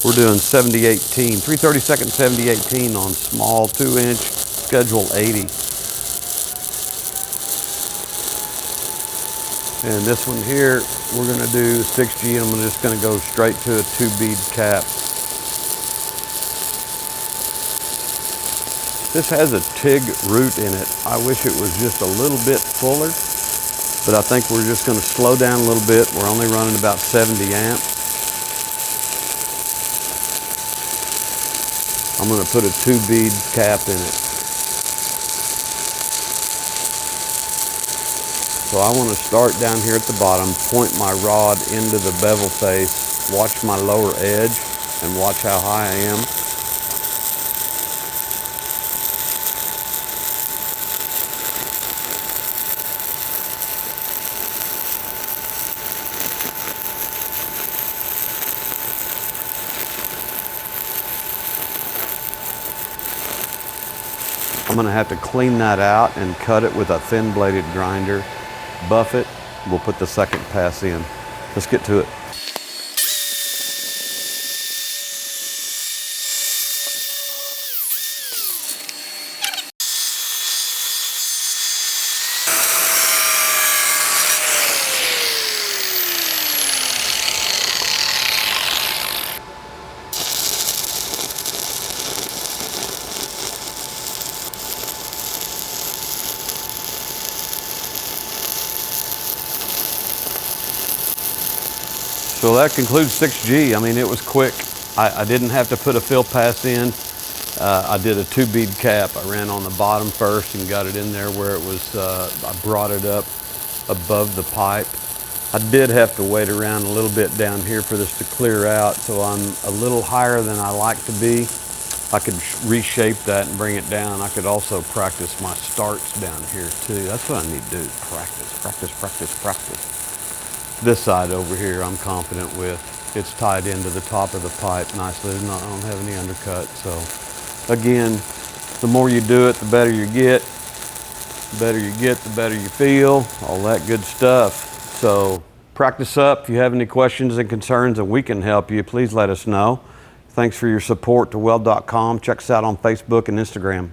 We're doing 70/18, 3/32 70/18 on small 2-inch, schedule 80. And this one here, we're gonna do 6G, and I'm just gonna go straight to a 2-bead cap. This has a TIG root in it. I wish it was just a little bit fuller, but I think we're just gonna slow down a little bit. We're only running about 70 amps. I'm gonna put a 2-bead cap in it. So I wanna start down here at the bottom, point my rod into the bevel face, watch my lower edge, and watch how high I am. I'm gonna have to clean that out and cut it with a thin bladed grinder, buff it, we'll put the second pass in. Let's get to it. So that concludes 6G. I mean, it was quick. I didn't have to put a fill pass in. I did a 2-bead cap. I ran on the bottom first and got it in there where it was, I brought it up above the pipe. I did have to wait around a little bit down here for this to clear out, so I'm a little higher than I like to be. I could reshape that and bring it down. I could also practice my starts down here too. That's what I need to do, is practice, practice, practice, practice. This side over here, I'm confident with. It's tied into the top of the pipe nicely. I don't have any undercut. So again, the more you do it, the better you get. The better you get, the better you feel, all that good stuff. So practice up. If you have any questions and concerns and we can help you, please let us know. Thanks for your support to Weld.com. Check us out on Facebook and Instagram.